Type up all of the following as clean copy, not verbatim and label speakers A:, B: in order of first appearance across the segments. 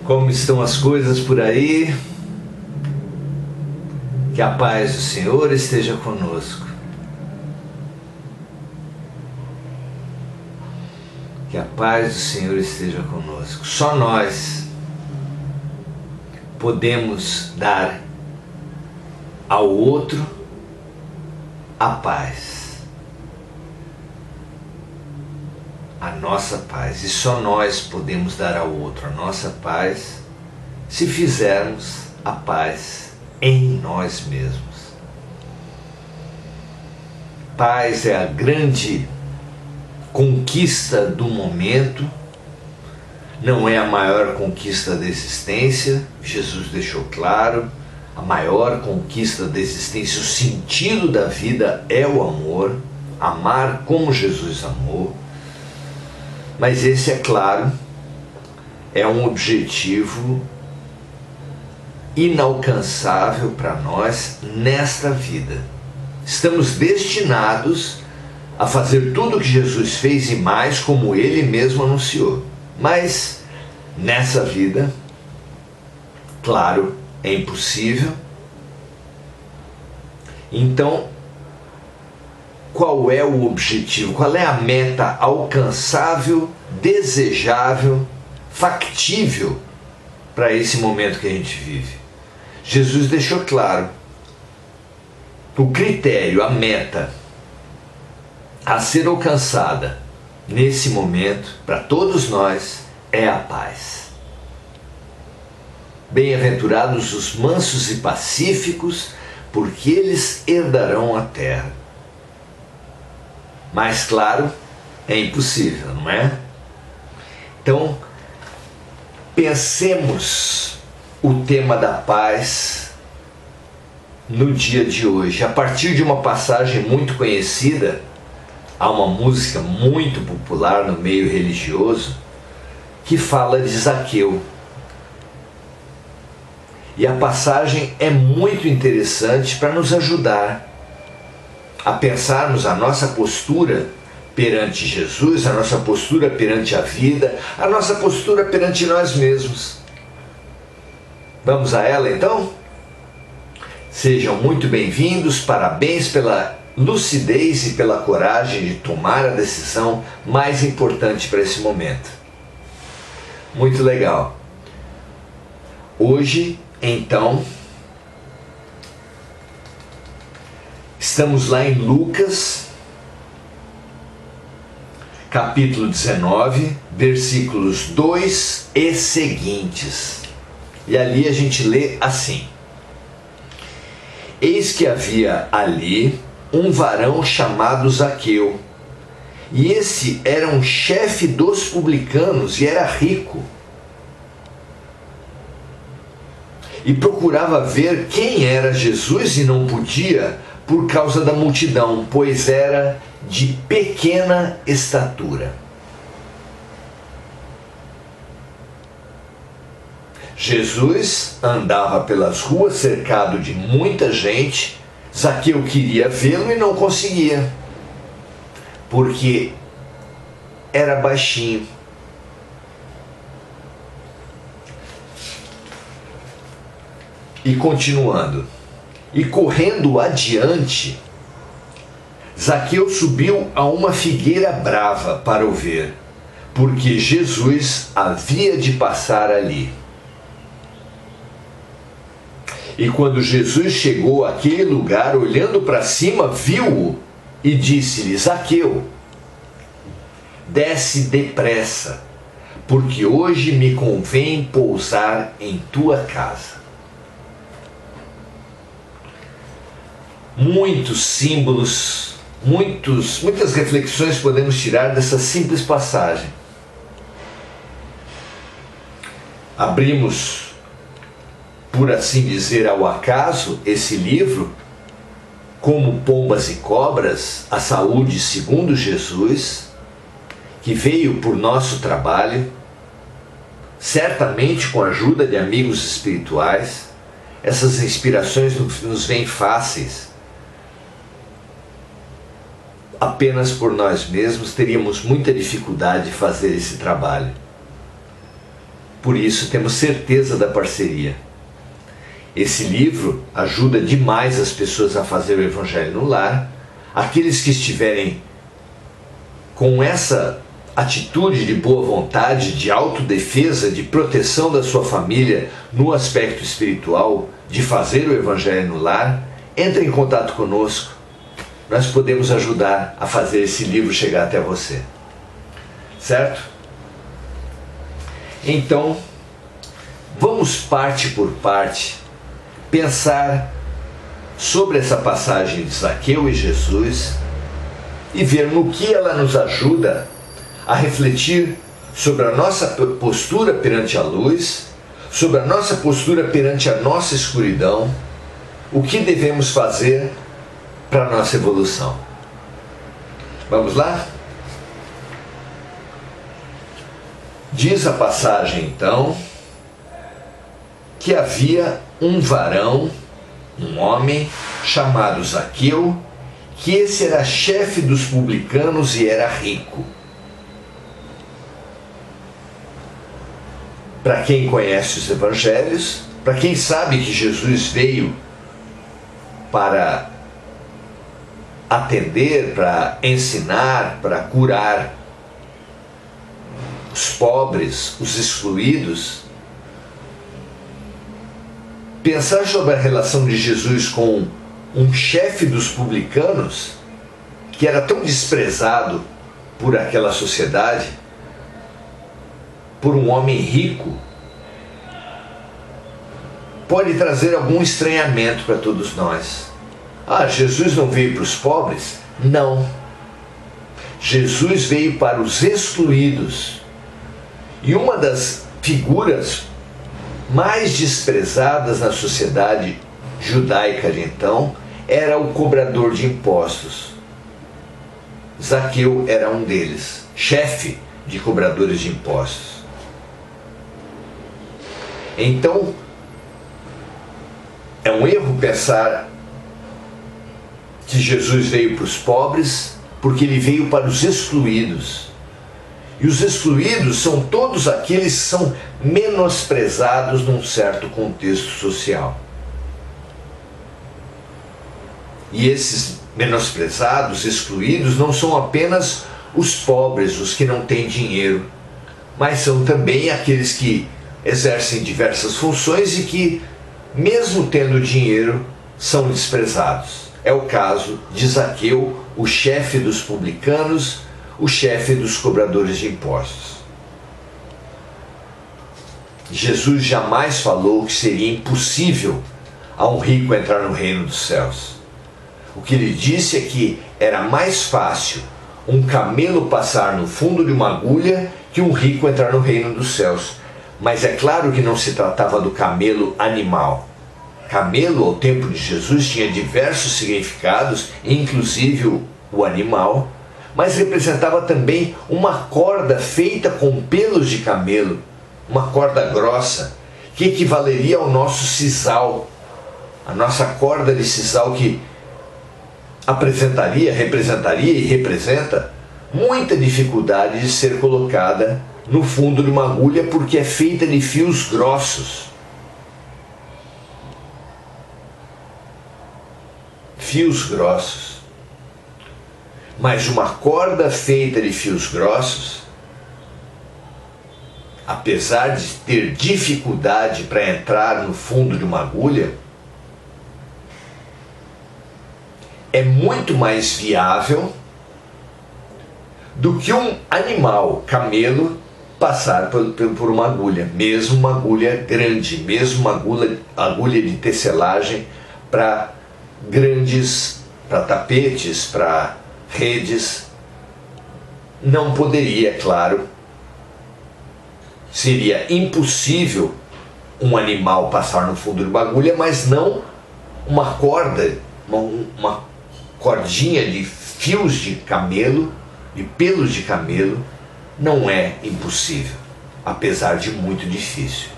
A: Como estão as coisas por aí? Que a paz do Senhor esteja conosco. Que a paz do Senhor esteja conosco. Só nós podemos dar ao outro a paz. A nossa paz. E só nós podemos dar ao outro a nossa paz se fizermos a paz em nós mesmos. Paz é a grande conquista do momento, não é a maior conquista da existência. Jesus deixou claro, a maior conquista da existência, o sentido da vida é o amor, amar como Jesus amou. Mas esse, é claro, é um objetivo inalcançável para nós nesta vida. Estamos destinados a fazer tudo o que Jesus fez e mais, como Ele mesmo anunciou. Mas nessa vida, claro, é impossível. Então, qual é o objetivo? Qual é a meta alcançável, desejável, factível para esse momento que a gente vive? Jesus deixou claro. O critério, a meta a ser alcançada nesse momento, para todos nós, é a paz. Bem-aventurados os mansos e pacíficos, porque eles herdarão a terra. Mas, claro, é impossível, não é? Então, pensemos o tema da paz no dia de hoje, a partir de uma passagem muito conhecida. Há uma música muito popular no meio religioso que fala de Zaqueu. E a passagem é muito interessante para nos ajudar a pensarmos a nossa postura perante Jesus, a nossa postura perante a vida, a nossa postura perante nós mesmos. Vamos a ela então? Sejam muito bem-vindos, parabéns pela lucidez e pela coragem de tomar a decisão mais importante para esse momento. Muito legal. Hoje, então, estamos lá em Lucas, capítulo 19, versículos 2 e seguintes. E ali a gente lê assim: Eis que havia ali um varão chamado Zaqueu, e esse era um chefe dos publicanos e era rico. E procurava ver quem era Jesus e não podia por causa da multidão, pois era de pequena estatura. Jesus andava pelas ruas cercado de muita gente. Zaqueu queria vê-lo e não conseguia, porque era baixinho. E continuando, e correndo adiante, Zaqueu subiu a uma figueira brava para o ver, porque Jesus havia de passar ali. E quando Jesus chegou àquele lugar, olhando para cima, viu-o e disse-lhe: Zaqueu, desce depressa, porque hoje me convém pousar em tua casa. Muitos símbolos, muitas reflexões podemos tirar dessa simples passagem. Abrimos, por assim dizer, ao acaso, esse livro, como Pombas e Cobras, a saúde segundo Jesus, que veio por nosso trabalho, certamente com a ajuda de amigos espirituais. Essas inspirações nos vêm fáceis. Apenas por nós mesmos teríamos muita dificuldade de fazer esse trabalho. Por isso temos certeza da parceria. Esse livro ajuda demais as pessoas a fazer o Evangelho no lar. Aqueles que estiverem com essa atitude de boa vontade, de autodefesa, de proteção da sua família no aspecto espiritual, de fazer o Evangelho no lar, entre em contato conosco. Nós podemos ajudar a fazer esse livro chegar até você. Certo? Então, vamos parte por parte pensar sobre essa passagem de Zaqueu e Jesus e ver no que ela nos ajuda a refletir sobre a nossa postura perante a luz, sobre a nossa postura perante a nossa escuridão, o que devemos fazer para a nossa evolução. Vamos lá? Diz a passagem então que havia um varão, um homem chamado Zaqueu, que esse era chefe dos publicanos e era rico. Para quem conhece os evangelhos, para quem sabe que Jesus veio para atender, para ensinar, para curar os pobres, os excluídos, pensar sobre a relação de Jesus com um chefe dos publicanos, que era tão desprezado por aquela sociedade, por um homem rico, pode trazer algum estranhamento para todos nós. Ah, Jesus não veio para os pobres? Não. Jesus veio para os excluídos. E uma das figuras mais desprezadas na sociedade judaica de então era o cobrador de impostos. Zaqueu era um deles, chefe de cobradores de impostos. Então, é um erro pensar que Jesus veio para os pobres, porque ele veio para os excluídos. E os excluídos são todos aqueles que são menosprezados num certo contexto social. E esses menosprezados, excluídos, não são apenas os pobres, os que não têm dinheiro, mas são também aqueles que exercem diversas funções e que, mesmo tendo dinheiro, são desprezados. É o caso de Zaqueu, o chefe dos publicanos, o chefe dos cobradores de impostos. Jesus jamais falou que seria impossível a um rico entrar no reino dos céus. O que ele disse é que era mais fácil um camelo passar no fundo de uma agulha que um rico entrar no reino dos céus. Mas é claro que não se tratava do camelo animal. Camelo, ao tempo de Jesus, tinha diversos significados, inclusive o animal, mas representava também uma corda feita com pelos de camelo, uma corda grossa, que equivaleria ao nosso sisal, a nossa corda de sisal que representaria e representa muita dificuldade de ser colocada no fundo de uma agulha, porque é feita de fios grossos. Fios grossos. Mas uma corda feita de fios grossos, apesar de ter dificuldade para entrar no fundo de uma agulha, é muito mais viável do que um animal, camelo, passar por uma agulha, mesmo uma agulha grande, mesmo uma agulha de tecelagem para tapetes, para redes. Não poderia, claro, seria impossível um animal passar no fundo de uma agulha, mas não uma corda, uma cordinha de fios de camelo, de pelos de camelo, não é impossível, apesar de muito difícil.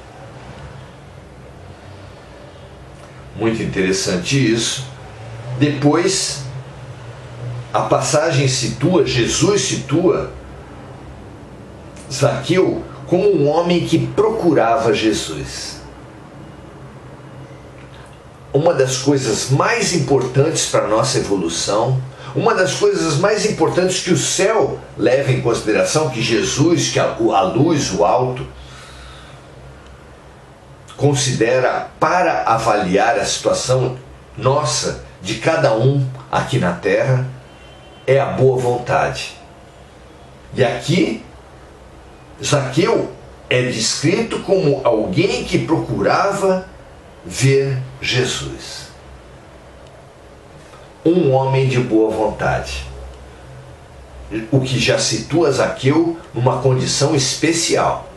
A: Muito interessante isso. Depois, a passagem Jesus situa Zaqueu como um homem que procurava Jesus. Uma das coisas mais importantes para a nossa evolução, uma das coisas mais importantes que o céu leva em consideração, que Jesus, que a luz, o alto, considera para avaliar a situação nossa, de cada um aqui na Terra, é a boa vontade. E aqui, Zaqueu é descrito como alguém que procurava ver Jesus. Um homem de boa vontade. O que já situa Zaqueu numa condição especial.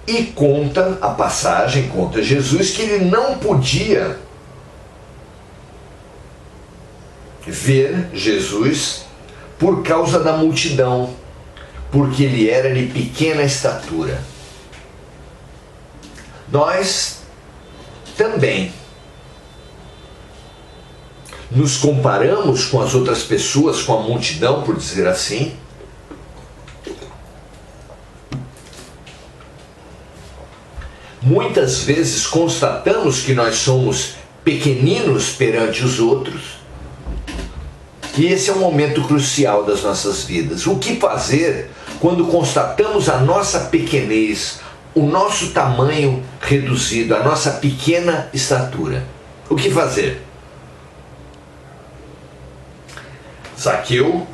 A: E conta a passagem, conta Jesus, que ele não podia ver Jesus por causa da multidão, porque ele era de pequena estatura. Nós também nos comparamos com as outras pessoas, com a multidão, por dizer assim. Muitas vezes constatamos que nós somos pequeninos perante os outros. E esse é um momento crucial das nossas vidas. O que fazer quando constatamos a nossa pequenez, o nosso tamanho reduzido, a nossa pequena estatura? O que fazer? Zaqueu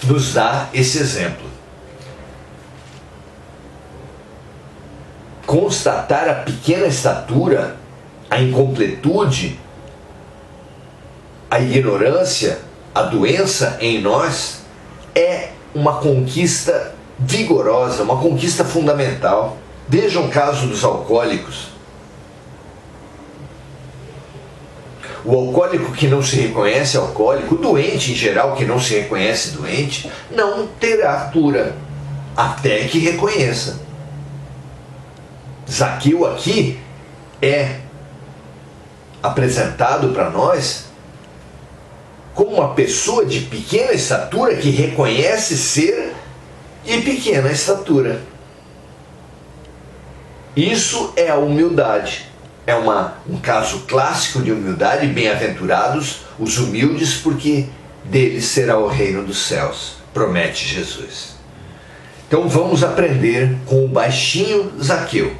A: nos dá esse exemplo. Constatar a pequena estatura, a incompletude, a ignorância, a doença em nós é uma conquista vigorosa, uma conquista fundamental. Veja o caso dos alcoólicos. O alcoólico que não se reconhece alcoólico, o doente em geral que não se reconhece doente, não terá cura até que reconheça. Zaqueu aqui é apresentado para nós como uma pessoa de pequena estatura que reconhece ser de pequena estatura. Isso é a humildade. É um caso clássico de humildade. Bem-aventurados os humildes, porque deles será o reino dos céus, promete Jesus. Então vamos aprender com o baixinho Zaqueu.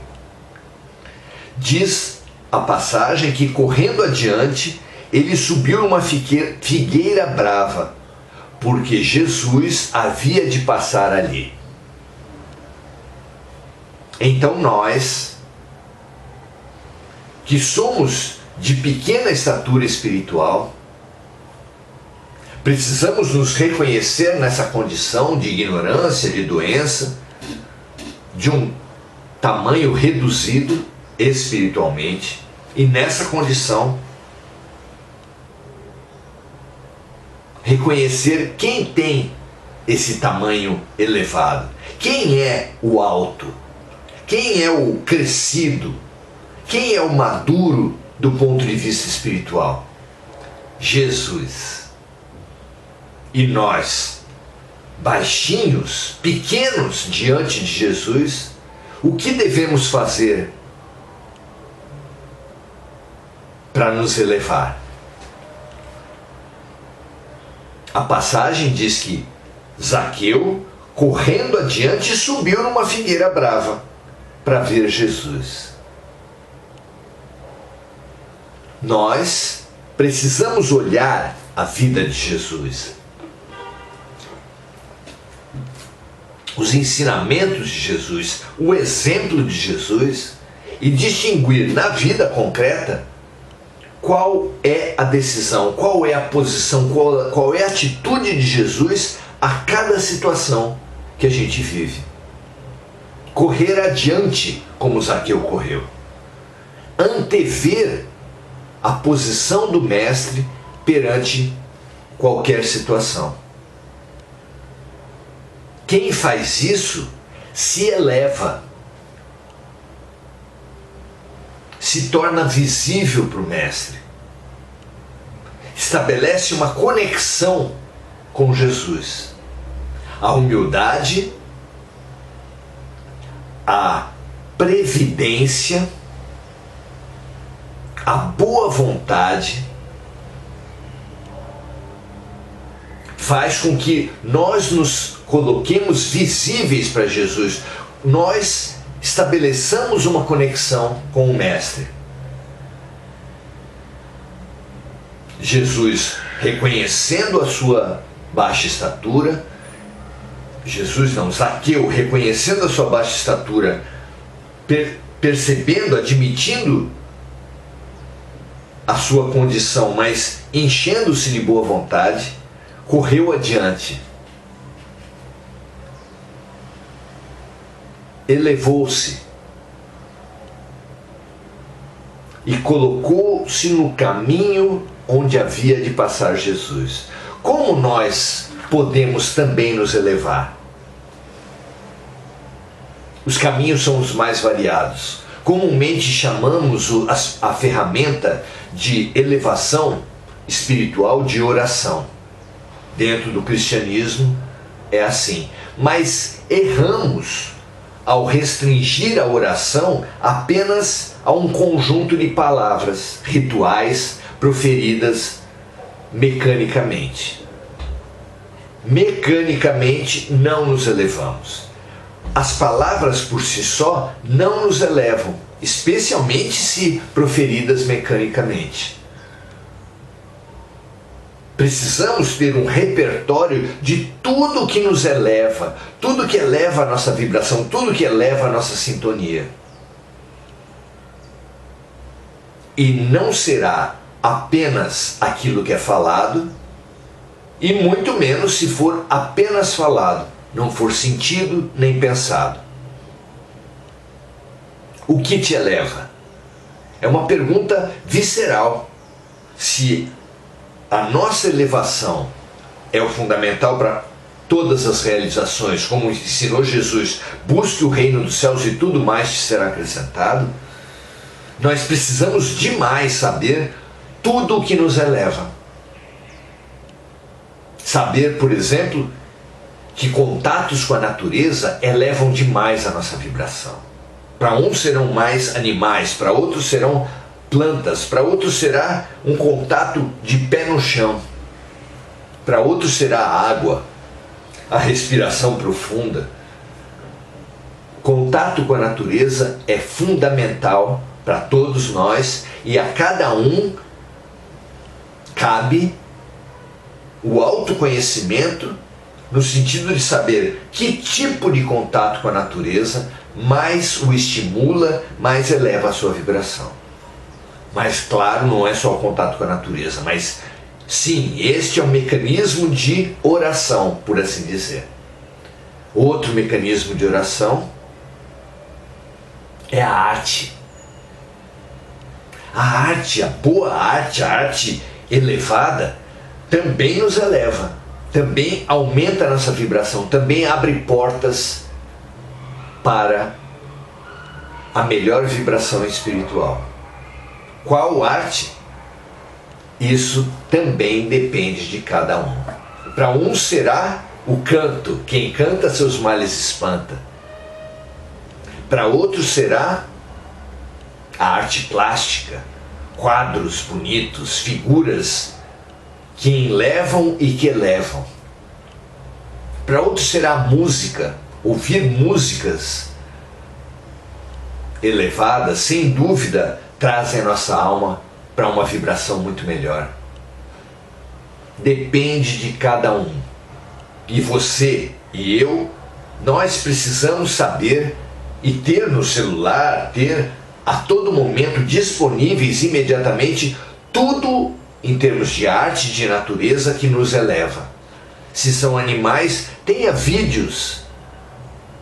A: Diz a passagem que, correndo adiante, ele subiu numa figueira brava, porque Jesus havia de passar ali. Então nós, que somos de pequena estatura espiritual, precisamos nos reconhecer nessa condição de ignorância, de doença, de um tamanho reduzido espiritualmente, e nessa condição reconhecer quem tem esse tamanho elevado, quem é o alto, quem é o crescido, quem é o maduro do ponto de vista espiritual? Jesus. E nós, baixinhos, pequenos diante de Jesus, o que devemos fazer para nos elevar? A passagem diz que Zaqueu, correndo adiante, subiu numa figueira brava para ver Jesus. Nós precisamos olhar a vida de Jesus, os ensinamentos de Jesus, o exemplo de Jesus, e distinguir na vida concreta qual é a decisão, qual é a posição, qual é a atitude de Jesus a cada situação que a gente vive. Correr adiante, como Zaqueu correu. Antever a posição do mestre perante qualquer situação. Quem faz isso se eleva, se torna visível para o mestre, estabelece uma conexão com Jesus. a humildade, a previdência, a boa vontade, faz com que nós nos coloquemos visíveis para Jesus. Nós estabeleçamos uma conexão com o Mestre. Jesus, reconhecendo a sua baixa estatura, Zaqueu, reconhecendo a sua baixa estatura, percebendo, admitindo a sua condição, mas enchendo-se de boa vontade, correu adiante, elevou-se e colocou-se no caminho onde havia de passar Jesus. Como nós podemos também nos elevar? Os caminhos são os mais variados. Comumente chamamos a ferramenta de elevação espiritual de oração. Dentro do cristianismo é assim. Mas erramos ao restringir a oração apenas a um conjunto de palavras rituais proferidas mecanicamente. Mecanicamente não nos elevamos. As palavras por si só não nos elevam, especialmente se proferidas mecanicamente. Precisamos ter um repertório de tudo que nos eleva, tudo que eleva a nossa vibração, tudo que eleva a nossa sintonia. E não será apenas aquilo que é falado, e muito menos se for apenas falado, não for sentido nem pensado. O que te eleva? É uma pergunta visceral. Se a nossa elevação é o fundamental para todas as realizações, como ensinou Jesus, busque o reino dos céus e tudo mais te será acrescentado, nós precisamos demais saber tudo o que nos eleva. Saber, por exemplo, que contatos com a natureza elevam demais a nossa vibração. Para uns serão mais animais, para outros serão plantas, para outros será um contato de pé no chão, para outros será a água, a respiração profunda. Contato com a natureza é fundamental para todos nós e a cada um cabe o autoconhecimento no sentido de saber que tipo de contato com a natureza mais o estimula, mais eleva a sua vibração. Mas claro, não é só o contato com a natureza, mas sim, este é um mecanismo de oração, por assim dizer. Outro mecanismo de oração é a arte. A arte, a boa arte, a arte elevada, também nos eleva, também aumenta a nossa vibração, também abre portas para a melhor vibração espiritual. Qual arte? Isso também depende de cada um. Para um será o canto, quem canta seus males espanta. Para outro será a arte plástica, quadros bonitos, figuras que enlevam e que elevam. Para outro será a música, ouvir músicas elevadas, sem dúvida, trazem a nossa alma para uma vibração muito melhor. Depende de cada um. E você e eu, nós precisamos saber e ter no celular, ter a todo momento disponíveis imediatamente tudo em termos de arte, de natureza que nos eleva. Se são animais, tenha vídeos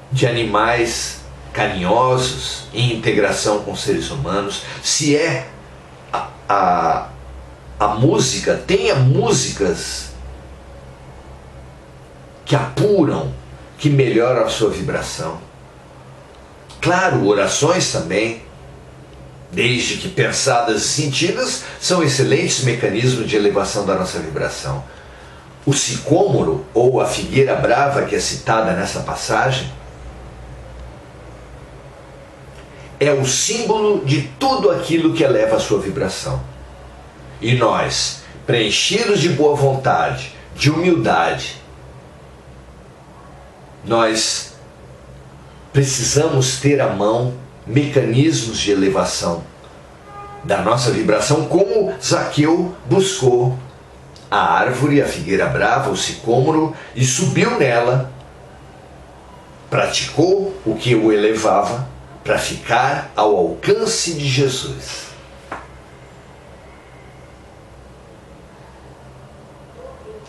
A: de animais carinhosos, em integração com seres humanos. Se é a música, tenha músicas que apuram, que melhoram a sua vibração. Claro, orações também, desde que pensadas e sentidas, são excelentes mecanismos de elevação da nossa vibração. O sicômoro, ou a figueira brava que é citada nessa passagem, é o símbolo de tudo aquilo que eleva a sua vibração. E nós, preenchidos de boa vontade, de humildade, nós precisamos ter à mão mecanismos de elevação da nossa vibração, como Zaqueu buscou a árvore, a figueira brava, o sicômoro, e subiu nela, praticou o que o elevava para ficar ao alcance de Jesus.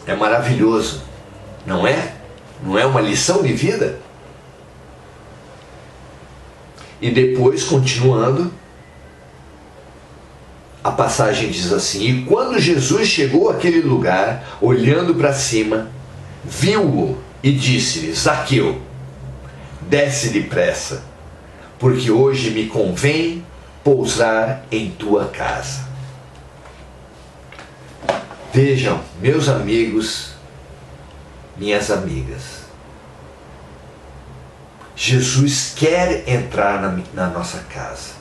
A: É maravilhoso, não é? Não é uma lição de vida? E depois, continuando, a passagem diz assim: e quando Jesus chegou àquele lugar, olhando para cima, viu-o e disse-lhe: Zaqueu, desce depressa, porque hoje me convém pousar em tua casa. Vejam, meus amigos, minhas amigas, Jesus quer entrar na nossa casa.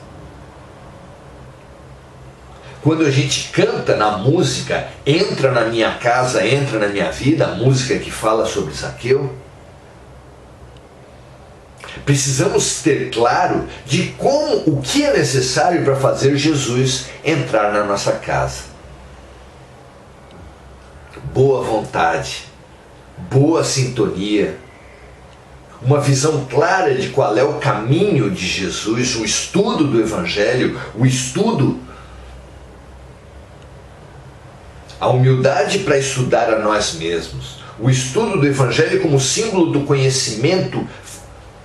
A: Quando a gente canta na música, entra na minha casa, entra na minha vida, a música que fala sobre Zaqueu, precisamos ter claro de o que é necessário para fazer Jesus entrar na nossa casa. Boa vontade, boa sintonia, uma visão clara de qual é o caminho de Jesus, o estudo do Evangelho, a humildade para estudar a nós mesmos, o estudo do Evangelho como símbolo do conhecimento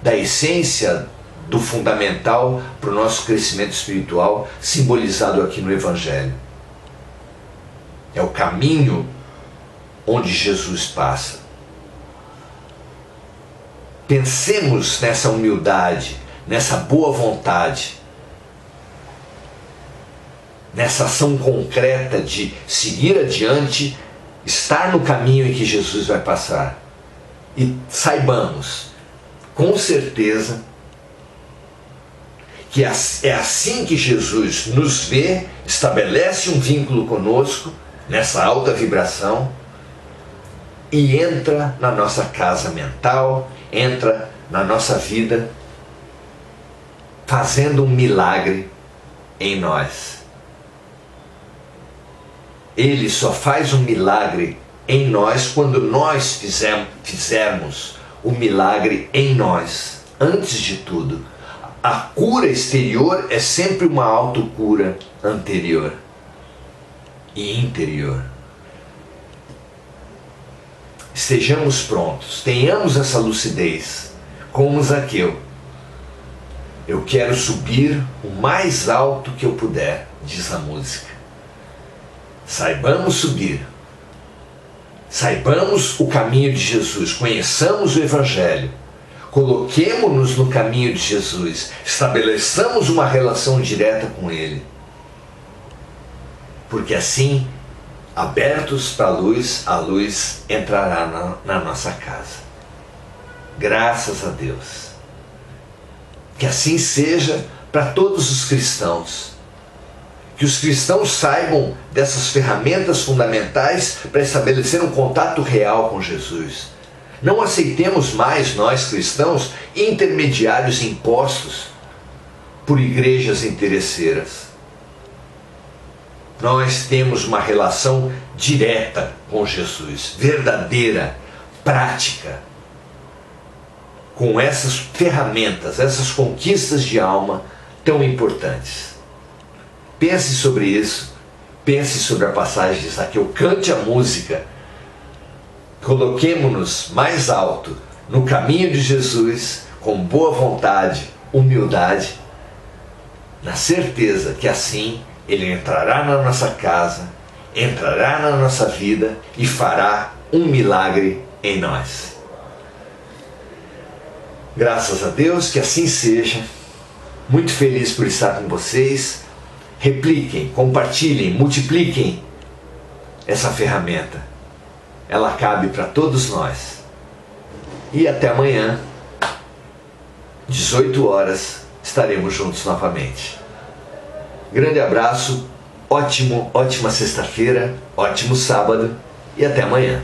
A: da essência, do fundamental para o nosso crescimento espiritual, simbolizado aqui no Evangelho. É o caminho onde Jesus passa. Pensemos nessa humildade, nessa boa vontade, nessa ação concreta de seguir adiante, estar no caminho em que Jesus vai passar. E saibamos, com certeza, que é assim que Jesus nos vê, estabelece um vínculo conosco, nessa alta vibração, e entra na nossa casa mental, entra na nossa vida, fazendo um milagre em nós. Ele só faz um milagre em nós quando nós fizermos o milagre em nós. Antes de tudo, a cura exterior é sempre uma autocura anterior e interior. Estejamos prontos, tenhamos essa lucidez, como Zaqueu. Eu quero subir o mais alto que eu puder, diz a música. Saibamos subir, saibamos o caminho de Jesus, conheçamos o Evangelho, coloquemo-nos no caminho de Jesus, estabeleçamos uma relação direta com Ele, porque assim, abertos para a luz entrará na nossa casa. Graças a Deus. Que assim seja para todos os cristãos. Que os cristãos saibam dessas ferramentas fundamentais para estabelecer um contato real com Jesus. Não aceitemos mais, nós cristãos, intermediários impostos por igrejas interesseiras. Nós temos uma relação direta com Jesus, verdadeira, prática, com essas ferramentas, essas conquistas de alma tão importantes. Pense sobre isso, pense sobre a passagem de Zaqueu, cante a música, coloquemo-nos mais alto no caminho de Jesus, com boa vontade, humildade, na certeza que assim Ele entrará na nossa casa, entrará na nossa vida e fará um milagre em nós. Graças a Deus, que assim seja. Muito feliz por estar com vocês. Repliquem, compartilhem, multipliquem essa ferramenta. ela cabe para todos nós. E até amanhã, 18 horas, estaremos juntos novamente. Grande abraço, ótima sexta-feira, ótimo sábado e até amanhã.